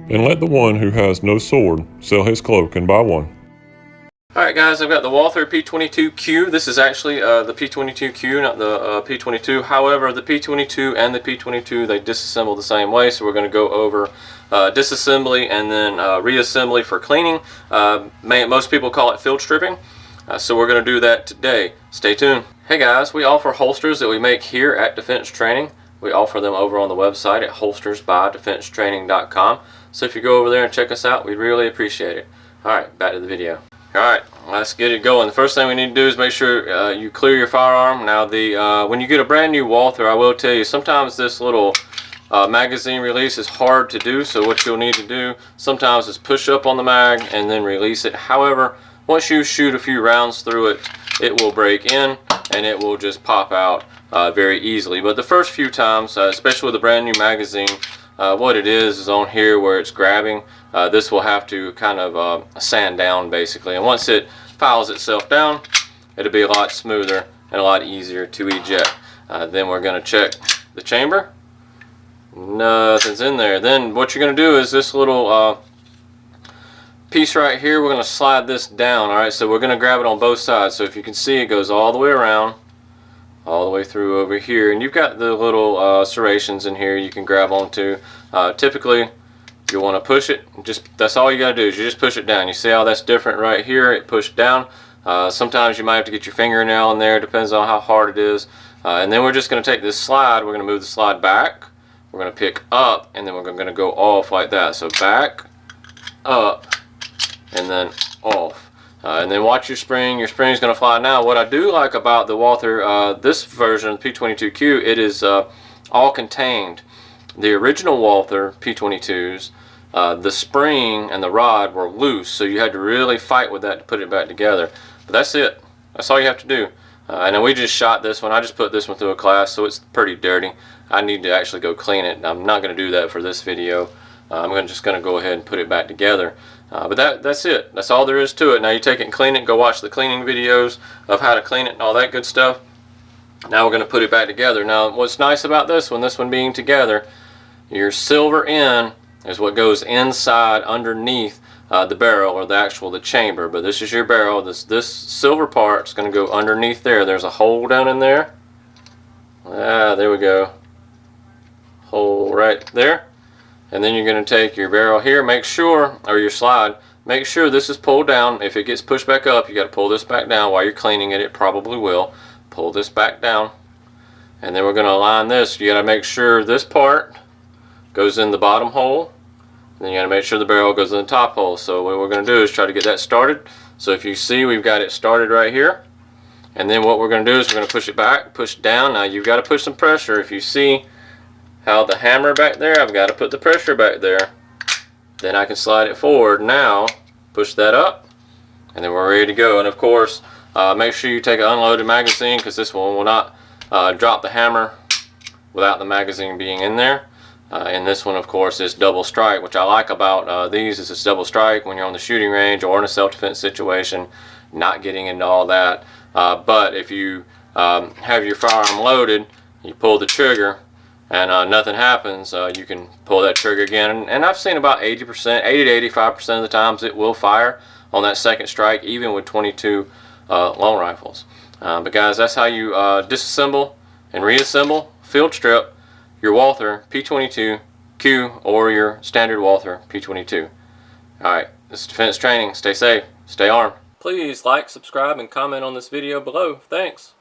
and let the one who has no sword sell his cloak and buy one. Alright guys, I've got the Walther P22Q. This is actually the P22Q, not the P22. However, the P22 and the P22, they disassemble the same way, so we're going to go over disassembly and then reassembly for cleaning. Most people call it field stripping, so we're going to do that today. Stay tuned. Hey guys, we offer holsters that we make here at Defense Training. We offer them over on the website at holstersbydefensetraining.com. So if you go over there and check us out, we'd really appreciate it. Alright, back to the video. Alright, let's get it going. The first thing we need to do is make sure you clear your firearm. Now, when you get a brand new Walther, I will tell you, sometimes this little magazine release is hard to do. So what you'll need to do sometimes is push up on the mag and then release it. However, once you shoot a few rounds through it, it will break in and it will just pop out very easily. But the first few times, especially with a brand new magazine, what it is on here where it's grabbing, this will have to kind of sand down basically, and once it files itself down, it'll be a lot smoother and a lot easier to eject. Then we're going to check the chamber. Nothing's in there. Then what you're going to do is this little piece right here, we're going to slide this down. Alright, so we're going to grab it on both sides. So if you can see, it goes all the way around, all the way through over here, and you've got the little serrations in here you can grab onto. Typically you want to push it, that's all you got to do, is you just push it down. You see how that's different right here, it pushed down. Sometimes you might have to get your fingernail in there, depends on how hard it is. And then we're just going to take this slide, we're going to move the slide back, we're going to pick up, and then we're going to go off like that. So back, up, and then off. And then watch your spring is going to fly. Now what I do like about the Walther, this version of the P22Q, it is all contained. The original Walther P22s, the spring and the rod were loose, so you had to really fight with that to put it back together. But that's it. That's all you have to do. And then we just shot this one. I just put this one through a class, so it's pretty dirty. I need to actually go clean it. I'm not going to do that for this video. I'm just going to go ahead and put it back together. But that's it. That's all there is to it. Now you take it and clean it. Go watch the cleaning videos of how to clean it and all that good stuff. Now we're going to put it back together. Now what's nice about this one being together, your silver end is what goes inside underneath the barrel, or the chamber. But this is your barrel. This silver part is going to go underneath there. There's a hole down in there. There we go. Hole right there. And then you're going to take your barrel here, make sure, or your slide, make sure this is pulled down. If it gets pushed back up, you got to pull this back down while you're cleaning it. It probably will. Pull this back down. And then we're going to align this. You got to make sure this part goes in the bottom hole. And then you got to make sure the barrel goes in the top hole. So what we're going to do is try to get that started. So if you see, we've got it started right here. And then what we're going to do is we're going to push it back, push it down. Now you've got to put some pressure. If you see how the hammer back there, I've got to put the pressure back there. Then I can slide it forward. Now push that up, and then we're ready to go. And of course, make sure you take an unloaded magazine, because this one will not drop the hammer without the magazine being in there. And this one, of course, is double strike. Which I like about these is it's double strike when you're on the shooting range or in a self-defense situation, not getting into all that. But if you have your firearm loaded, you pull the trigger, and nothing happens, you can pull that trigger again. And I've seen about 80 to 85% of the times it will fire on that second strike, even with 22 long rifles. But guys, that's how you disassemble and reassemble, field strip your Walther P22Q or your standard Walther P22. Alright, this is Defense Training. Stay safe, stay armed. Please like, subscribe, and comment on this video below. Thanks.